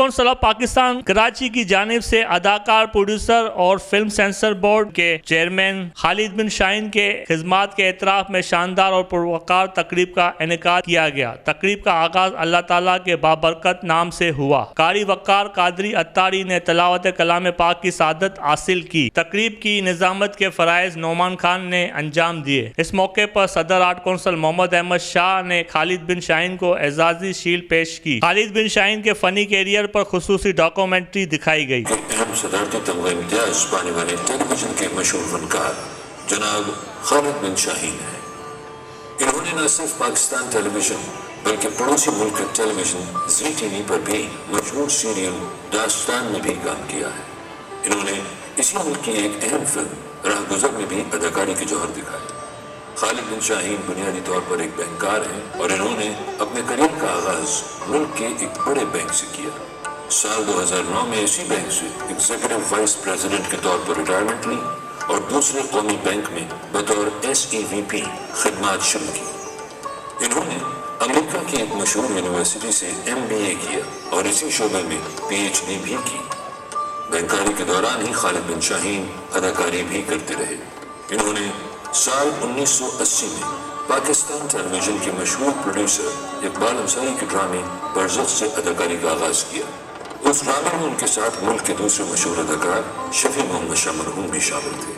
Council of Pakistan Karachi کی جانب سے اداکار، پروڈیوسر اور فلم سینسر بورڈ کے چیئرمین خالد بن شاہین کے خدمات کے اعتراف میں شاندار اور پروقار تقریب کا انعقاد کیا گیا۔ تقریب کا آغاز اللہ تعالیٰ کے بابرکت نام سے ہوا۔ قاری وقار قادری اتاری نے تلاوت کلام پاک کی سعادت حاصل کی۔ تقریب کی نظامت کے فرائض نعمان خان نے انجام دیے۔ اس موقع پر صدر آرٹ کونسل محمد احمد شاہ نے خالد بن شاہین کو اعزازی شیلڈ پیش کی۔ خالد بن شاہین کے فنی کیریئر پر خصوصی ڈاکومنٹری دکھائی گئی۔ اہم صدارتی تمغہ امتیاز پانے والے ٹیلی ویژن کے مشہور فنکار جناب خالد بن شاہین ہیں۔ انہوں نے نہ صرف پاکستان ٹیلی ویژن بلکہ پڑوسی ملک ٹیلی ویژن زی ٹی وی پر بھی مشہور سیریل داستان میں بھی کام کیا ہے۔ انہوں نے اسی ملک کی ایک اہم فلم راہ گزر میں بھی اداکاری کے جوہر دکھائے۔ خالد بن شاہین بنیادی طور پر ایک بینکار ہیں اور انہوں نے اپنے کریئر کا آغاز ملک کے ایک بڑے بینک سے کیا۔ سال 2009 میں اسی بینک سے ایگزیکٹو وائس پریزیڈنٹ کے طور پر ریٹائرمنٹ لی اور دوسرے قومی بینک میں بطور SEVP خدمات شروع کی۔ انہوں نے امریکہ کی ایک مشہور یونیورسٹی سے MBA کیا اور اسی شعبے میں PhD بھی کی۔ بینکاری کے دوران ہی خالد بن شاہین اداکاری بھی کرتے رہے۔ انہوں نے سال 1980 میں پاکستان ٹیلی ویژن کے مشہور پروڈیوسر اقبال انصاری کے ڈرامے برزخ سے اداکاری کا آغاز کیا۔ اس ڈرامے میں ان کے ساتھ ملک کے دوسرے مشہور اداکار شفیع محمد شاہ مرحوم بھی شامل تھے۔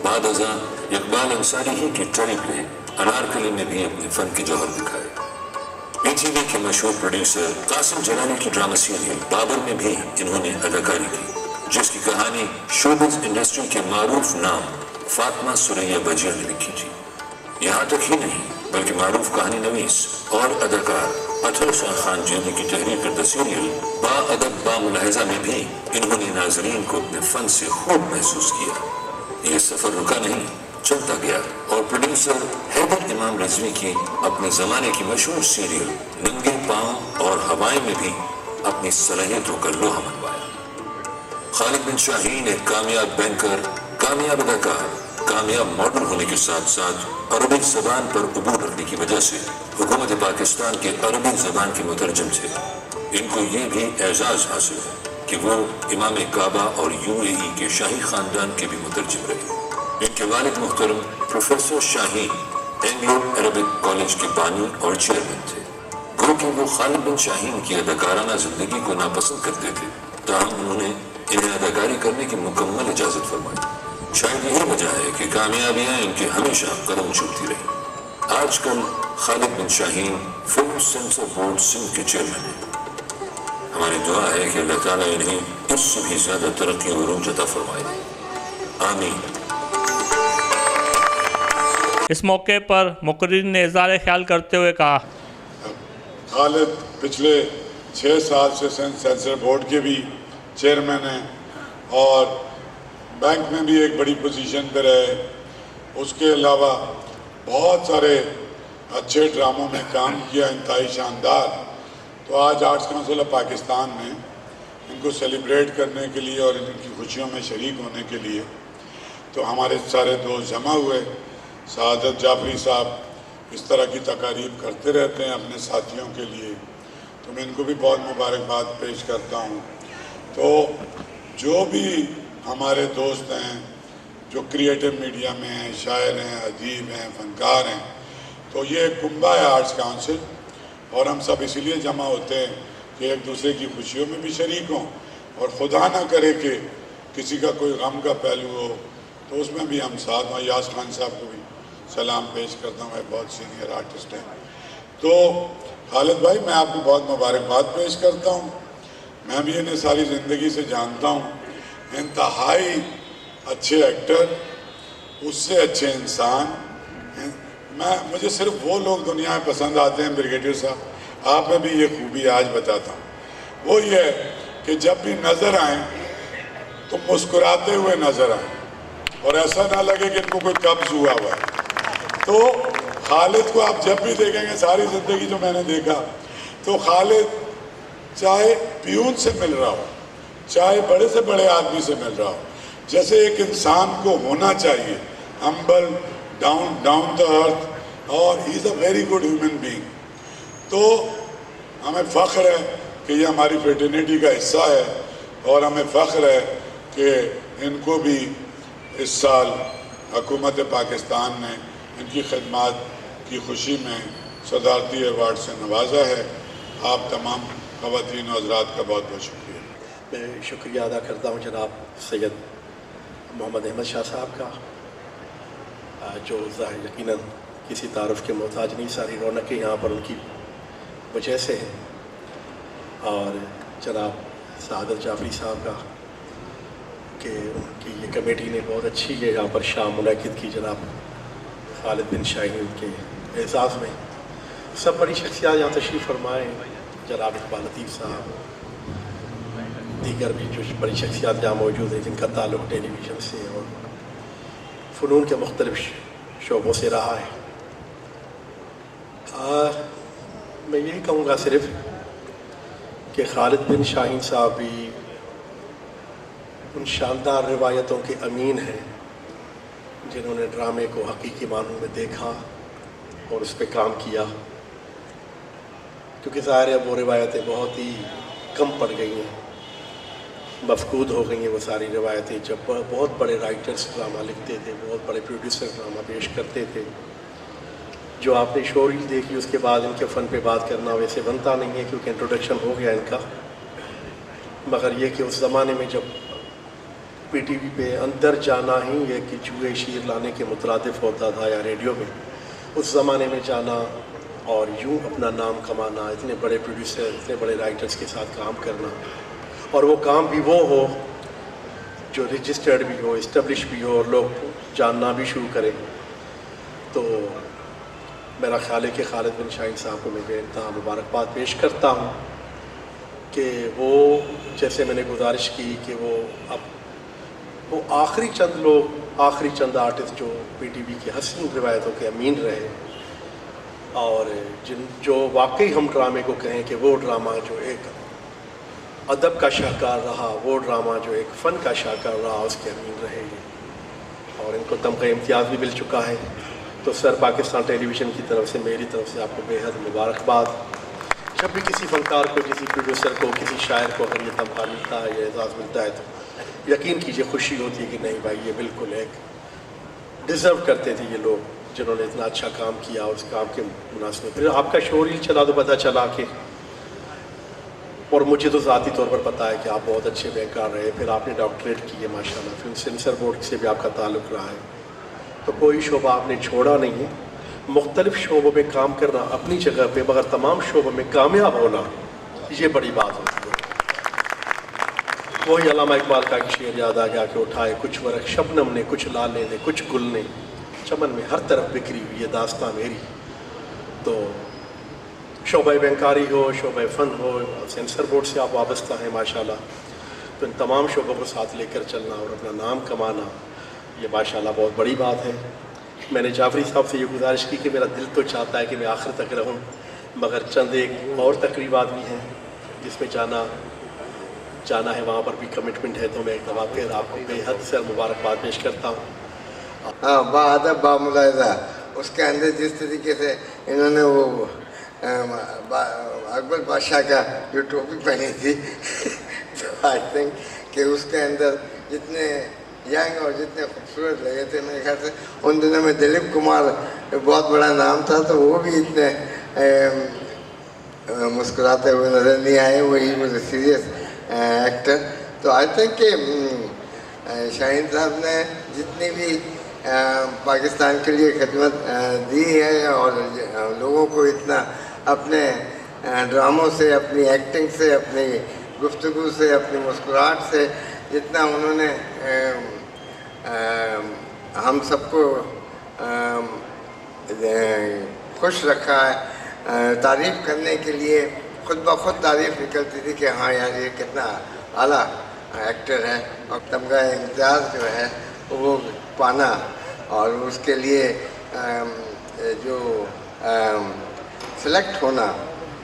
بعد ازاں اقبال انصاری ہی کی ٹیلی پلے انارکلی میں بھی اپنے فن کے جوہر دکھائے۔ ETV کے مشہور پروڈیوسر قاسم جلالی کی ڈرامہ سیریل بابر میں بھی انہوں نے اداکاری کی، جس کی کہانی شوبز انڈسٹری کے معروف نام فاطمہ سریا بجیا نے لکھی تھی۔ یہاں تک ہی نہیں بلکہ معروف کہانی نویس اور اداکار اطہر شاہ خان جیلی کی تحریر کردہ سیریل با ادب با ملاحظہ میں بھی انہوں نے ناظرین کو اپنے فن سے خوب محسوس کیا۔ یہ سفر رکا نہیں، چلتا گیا اور پروڈیوسر حیدر امام رضوی کی اپنے زمانے کی مشہور سیریل ننگے پاؤں اور ہوائیں میں بھی اپنی صلاحیتوں کا لوہا منوایا۔ خالد بن شاہین ایک کامیاب بینکر، کامیاب اداکار، کامیاب ماڈل ہونے کے ساتھ ساتھ عربی زبان پر عبور رکھنے کی وجہ سے حکومت پاکستان کے عربی زبان کے مترجم تھے۔ ان کو یہ بھی اعزاز حاصل ہے کہ وہ امام کعبہ اور UAE کے شاہی خاندان کے بھی مترجم رہے۔ ان کے والد محترم پروفیسر شاہین اینگلو عربک کالج کے بانی اور چیئرمین تھے۔ گو کہ وہ خالد بن شاہین کی اداکارانہ زندگی کو ناپسند کرتے تھے، تاہم انہوں نے انہیں اداکاری کرنے کی مکمل اجازت فرمائی۔ شاید یہی وجہ ہے کہ کامیابیاں ان کے ہمیشہ قدم چومتی رہی۔ آج کل خالد بن شاہین فلم سینسر بورڈ سندھ کے چیئرمین ہیں۔ ہماری دعا ہے کہ اللہ تعالیٰ انہیں اس سے بھی زیادہ ترقی و عروج عطا فرمائے۔ آمین۔ اس موقع پر مقررین نے اظہار خیال کرتے ہوئے کہا، خالد پچھلے 6 سال سے سینسر بورڈ کے بھی چیئرمین ہیں اور بینک میں بھی ایک بڑی پوزیشن پہ رہے۔ اس کے علاوہ بہت سارے اچھے ڈراموں میں کام کیا، انتہائی شاندار۔ تو آج آرٹس کونسل آف پاکستان نے ان کو سیلیبریٹ کرنے کے لیے اور ان کی خوشیوں میں شریک ہونے کے لیے تو ہمارے سارے دوست جمع ہوئے۔ سعادت جعفری صاحب اس طرح کی تقاریب کرتے رہتے ہیں اپنے ساتھیوں کے لیے، تو میں ان کو بھی بہت مبارکباد پیش کرتا ہوں۔ تو جو بھی ہمارے دوست ہیں جو کریٹو میڈیا میں ہیں، شاعر ہیں، ادیب ہیں، فنکار ہیں، تو یہ ایک کنبہ ہے آرٹس کونسل، اور ہم سب اسی لیے جمع ہوتے ہیں کہ ایک دوسرے کی خوشیوں میں بھی شریک ہوں، اور خدا نہ کرے کہ کسی کا کوئی غم کا پہلو ہو تو اس میں بھی ہم ساتھ ہوں۔ یاس خان صاحب کو بھی سلام پیش کرتا ہوں، بہت سینئر آرٹسٹ ہیں۔ تو خالد بھائی میں آپ کو بہت مبارکباد پیش کرتا ہوں۔ میں بھی انہیں ساری زندگی سے جانتا ہوں، انتہائی اچھے ایکٹر، اس سے اچھے انسان۔ مجھے صرف وہ لوگ دنیا میں پسند آتے ہیں بریگیڈیئر صاحب، آپ میں بھی یہ خوبی آج بتاتا ہوں، وہ یہ ہے کہ جب بھی نظر آئیں تو مسکراتے ہوئے نظر آئیں اور ایسا نہ لگے کہ ان کو کوئی قبض ہوا ہوا ہے۔ تو خالد کو آپ جب بھی دیکھیں گے، ساری زندگی جو میں نے دیکھا، تو خالد چاہے پیون سے مل رہا ہو، چاہے بڑے سے بڑے آدمی سے مل رہا ہو، جیسے ایک انسان کو ہونا چاہیے، ہمبل، ڈاؤن دا ارتھ، اور he is a very good human being. تو ہمیں فخر ہے کہ یہ ہماری فریٹرنیٹی کا حصہ ہے اور ہمیں فخر ہے کہ ان کو بھی اس سال حکومت پاکستان نے ان کی خدمات کی خوشی میں صدارتی ایوارڈ سے نوازا ہے. آپ تمام خواتین و حضرات کا بہت بہت شکریہ. میں شکریہ ادا کرتا ہوں جناب سید محمد احمد شاہ صاحب کا، جو ظاہر یقیناً کسی تعارف کے محتاج نہیں، ساری رونقیں یہاں پر ان کی وجہ سے ہیں. اور جناب سعادت جعفری صاحب کا کہ ان کی یہ کمیٹی نے بہت اچھی ہے یہاں پر شام منعقد کی جناب خالد بن شاہین کے اعزاز میں. سب بڑی شخصیات یہاں تشریف فرمائے، جناب اقبال لطیف صاحب، دیگر بھی جو بڑی شخصیات یہاں موجود ہیں جن کا تعلق ٹیلی ویژن سے اور فنون کے مختلف شعبوں سے رہا ہے. میں یہی کہوں گا صرف کہ خالد بن شاہین صاحب بھی ان شاندار روایتوں کے امین ہیں جنہوں نے ڈرامے کو حقیقی معنوں میں دیکھا اور اس پہ کام کیا، کیونکہ ظاہر ہے وہ روایتیں بہت ہی کم پڑ گئی ہیں، مفقود ہو گئی ہیں وہ ساری روایتیں. جب بہت بڑے رائٹرز ڈرامہ لکھتے تھے، بہت بڑے پروڈیوسر ڈرامہ پیش کرتے تھے، جو آپ نے شوریل دیکھی اس کے بعد ان کے فن پہ بات کرنا ویسے بنتا نہیں ہے کیونکہ انٹروڈکشن ہو گیا ان کا. مگر یہ کہ اس زمانے میں جب پی ٹی وی پہ اندر جانا ہی یہ کہ جوئے شیر لانے کے مترادف ہوتا تھا، یا ریڈیو میں اس زمانے میں جانا اور یوں اپنا نام کمانا، اتنے بڑے پروڈیوسر اتنے بڑے رائٹرز کے ساتھ کام کرنا، اور وہ کام بھی وہ ہو جو رجسٹرڈ بھی ہو، اسٹیبلش بھی ہو، اور لوگ جاننا بھی شروع کریں. تو میرا خیال ہے کہ خالد بن شاہین صاحب کو میں بے انتہا مبارکباد پیش کرتا ہوں کہ وہ، جیسے میں نے گزارش کی کہ وہ آخری چند لوگ، آخری چند آرٹسٹ جو پی ٹی وی کی حسین روایتوں کے امین رہے، اور جو واقعی ہم ڈرامے کو کہیں کہ وہ ڈرامہ جو ایک ادب کا شاہکار رہا، وہ ڈرامہ جو ایک فن کا شاہکار رہا، اس کے امین رہے گے. اور ان کو تمغہ امتیاز بھی مل چکا ہے. تو سر پاکستان ٹیلی ویژن کی طرف سے، میری طرف سے آپ کو بے حد مبارکباد. جب بھی کسی فنکار کو، کسی پروڈیوسر کو، کسی شاعر کو اگر یہ تمغہ ملتا ہے، یہ اعزاز ملتا ہے، تو یقین کیجئے خوشی ہوتی ہے کہ نہیں بھائی یہ بالکل ایک ڈیزرو کرتے تھے یہ لوگ جنہوں نے اتنا اچھا کام کیا. اس کام کے مناسب پھر آپ کا شوریل چلا تو پتہ چلا کہ، اور مجھے تو ذاتی طور پر پتہ ہے کہ آپ بہت اچھے بینکار رہے، پھر آپ نے ڈاکٹریٹ کی ہے ماشاءاللہ، پھر سینسر بورڈ سے بھی آپ کا تعلق رہا ہے. تو کوئی شعبہ آپ نے چھوڑا نہیں ہے. مختلف شعبوں میں کام کرنا اپنی جگہ پہ، مگر تمام شعبوں میں کامیاب ہونا یہ بڑی بات ہوتی ہے. وہی علامہ اقبال کا ایک شعر یاد آ گیا کہ اٹھائے کچھ ورق شبنم نے، کچھ لالے نے، کچھ گل نے، چمن میں ہر طرف بکھری ہوئی یہ داستان میری. تو شعبہ بینکاری ہو، شعبہ فن ہو، سینسر بورڈ سے آپ وابستہ ہیں ماشاءاللہ، تو ان تمام شعبوں کو ساتھ لے کر چلنا اور اپنا نام کمانا یہ ماشاءاللہ بہت بڑی بات ہے. میں نے جعفری صاحب سے یہ گزارش کی کہ میرا دل تو چاہتا ہے کہ میں آخر تک رہوں، مگر چند ایک اور تقریبات بھی ہیں جس میں جانا ہے، وہاں پر بھی کمٹمنٹ ہے. تو میں ایک دفعہ پھر آپ کو بے حد سر مبارکباد پیش کرتا ہوں. ہاں، با ادب با ملاحظہ اس کے اندر جس طریقے سے انہوں نے وہ اکبر بادشاہ کا جو ٹوپی پہنی تھی تو آئی تھنک کہ اس کے اندر جتنے ینگ اور جتنے خوبصورت لگے تھے، میرے خیال سے ان دنوں میں دلیپ کمار بہت بڑا نام تھا، تو وہ بھی اتنے مسکراتے ہوئے نظر نہیں آئے. وہی واز اے سیریس ایکٹر. تو آئی تھنک کہ شاہین صاحب نے جتنی بھی پاکستان کے لیے خدمت دی ہے اور لوگوں کو اتنا اپنے ڈراموں سے، اپنی ایکٹنگ سے، اپنی گفتگو سے، اپنی مسکراہٹ سے جتنا انہوں نے ہم سب کو خوش رکھا ہے، تعریف کرنے کے لیے خود بخود تعریف نکلتی تھی کہ ہاں یار یہ کتنا اعلیٰ ایکٹر ہے. اور تمغہ امتیاز جو ہے وہ پانا اور اس کے لیے جو سلیکٹ ہونا،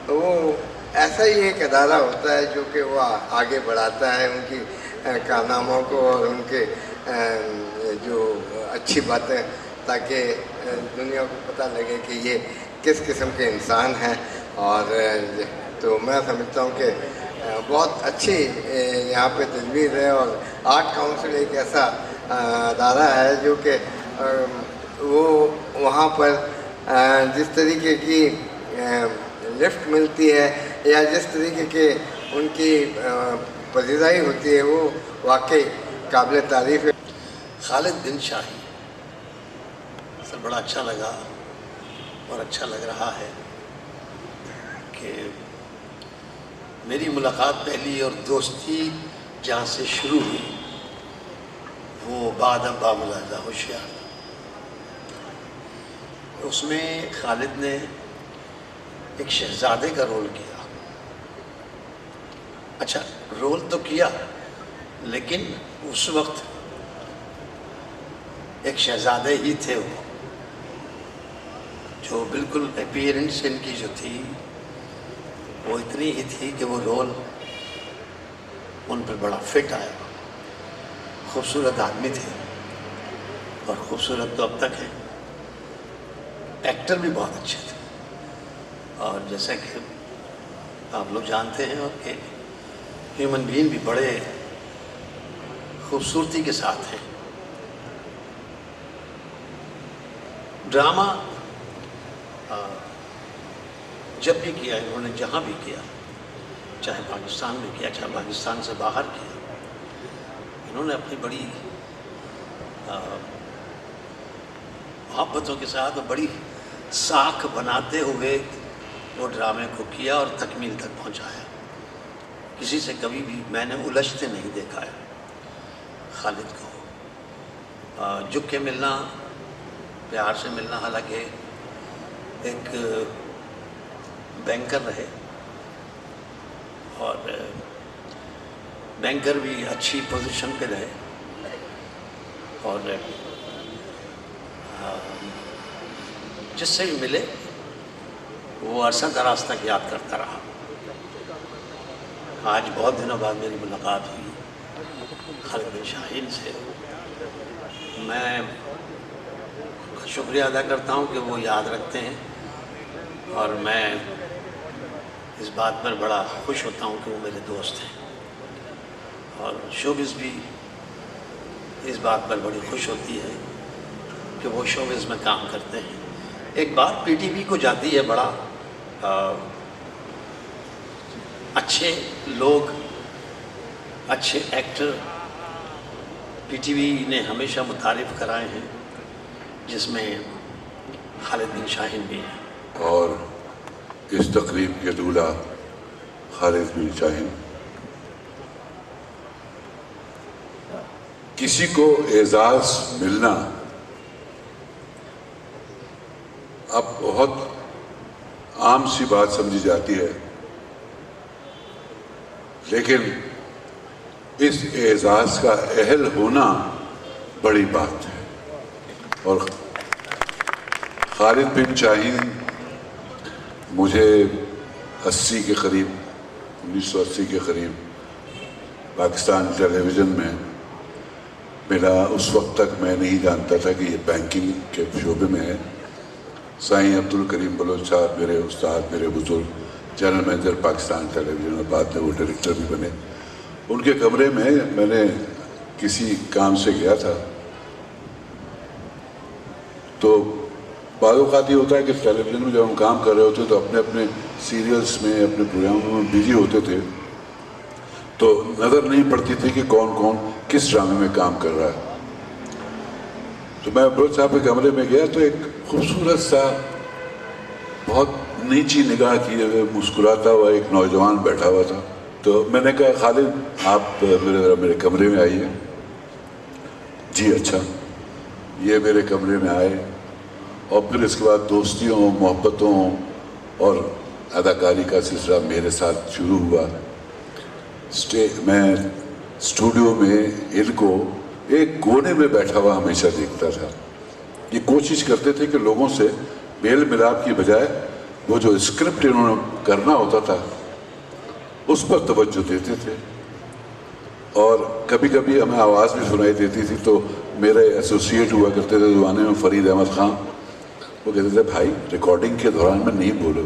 وہ ایسا ہی ایک ادارہ ہوتا ہے جو کہ وہ آگے بڑھاتا ہے ان کی کارناموں کو اور ان کے جو اچھی باتیں، تاکہ دنیا کو پتہ لگے کہ یہ کس قسم کے انسان ہیں. اور تو میں سمجھتا ہوں کہ بہت اچھی یہاں پہ تجویز ہے. اور آرٹ کاؤنسل ایک ایسا ادارہ ہے جو کہ وہ وہاں پر جس طریقے کی لفٹ ملتی ہے یا جس طریقے کے ان کی پذیرائی ہوتی ہے وہ واقعی قابل تعریف ہے. خالد بن شاہین سر بڑا اچھا لگا اور اچھا لگ رہا ہے کہ میری ملاقات پہلی اور دوستی جہاں سے شروع ہوئی وہ بعد اب باملاحظہ ہوشیار. اس میں خالد نے ایک شہزادے کا رول کیا. اچھا رول تو کیا لیکن اس وقت ایک شہزادے ہی تھے وہ، جو بالکل اپیئرنس ان کی جو تھی وہ اتنی ہی تھی کہ وہ رول ان پر بڑا فٹ آیا. خوبصورت آدمی تھے اور خوبصورت تو اب تک ہے. ایکٹر بھی بہت اچھے تھے اور جیسا کہ آپ لوگ جانتے ہیں اور کہ ہیومن بینگ بھی بڑے خوبصورتی کے ساتھ ہیں. ڈرامہ جب بھی کیا انہوں نے، جہاں بھی کیا، چاہے پاکستان میں کیا چاہے پاکستان سے باہر کیا، انہوں نے اپنی بڑی محبتوں کے ساتھ اور بڑی ساکھ بناتے ہوئے وہ ڈرامے کو کیا اور تکمیل تک پہنچایا. کسی سے کبھی بھی میں نے الجھتے نہیں دیکھا ہے خالد کو. جھک کے ملنا، پیار سے ملنا، حالانکہ ایک بینکر رہے اور بینکر بھی اچھی پوزیشن پہ رہے اور جس سے بھی ملے وہ عرصہ دراز تک یاد کرتا رہا. آج بہت دنوں بعد میری ملاقات ہوئی خالد بن شاہین سے. میں شکریہ ادا کرتا ہوں کہ وہ یاد رکھتے ہیں اور میں اس بات پر بڑا خوش ہوتا ہوں کہ وہ میرے دوست ہیں. اور شوبز بھی اس بات پر بڑی خوش ہوتی ہے کہ وہ شوبز میں کام کرتے ہیں. ایک بات پی ٹی وی کو جاتی ہے، بڑا اچھے لوگ، اچھے ایکٹر پی ٹی وی نے ہمیشہ متعارف کرائے ہیں، جس میں خالد بن شاہین بھی ہیں. اور اس تقریب کے دولہا خالد بن شاہین. کسی کو اعزاز ملنا اب بہت عام سی بات سمجھی جاتی ہے، لیکن اس اعزاز کا اہل ہونا بڑی بات ہے. اور خالد بن شاہین مجھے 80 کے قریب 1980 کے قریب پاکستان ٹیلی ویژن میں ملا. اس وقت تک میں نہیں جانتا تھا کہ یہ بینکنگ کے شعبے میں ہے. سائیں عبد الکریم بلوچ صاحب میرے استاد، میرے بزرگ، جنرل مینیجر پاکستان ٹیلی ویژن، اور بعد میں وہ ڈائریکٹر بھی بنے. ان کے کمرے میں نے کسی کام سے گیا تھا، تو بعض اوقات یہ ہوتا ہے کہ ٹیلی ویژن میں جب ہم کام کر رہے ہوتے تو اپنے اپنے سیریلز میں، اپنے پروگراموں میں بزی ہوتے تھے، تو نظر نہیں پڑتی تھی کہ کون کون کس ڈرامے میں کام کر رہا ہے. تو میں بلوچ صاحب کے کمرے میں گیا تو ایک خوبصورت سا، بہت نیچی نگاہ کیے ہوئے مسکراتا ہوا ایک نوجوان بیٹھا ہوا تھا. تو میں نے کہا خالد آپ میرے کمرے میں آئیے. جی اچھا. یہ میرے کمرے میں آئے اور پھر اس کے بعد دوستیوں، محبتوں اور اداکاری کا سلسلہ میرے ساتھ شروع ہوا. میں اسٹوڈیو میں ان کو ایک کونے میں بیٹھا ہوا ہمیشہ دیکھتا تھا. یہ کوشش کرتے تھے کہ لوگوں سے میل ملاپ کی بجائے وہ جو اسکرپٹ انہوں نے کرنا ہوتا تھا اس پر توجہ دیتے تھے. اور کبھی کبھی ہمیں آواز بھی سنائی دیتی تھی تو میرے ایسوسیٹ ہوا کرتے تھے زمانے میں فرید احمد خان، وہ کہتے تھے بھائی ریکارڈنگ کے دوران میں نہیں بولو.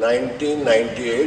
1998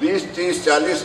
20, 30, 40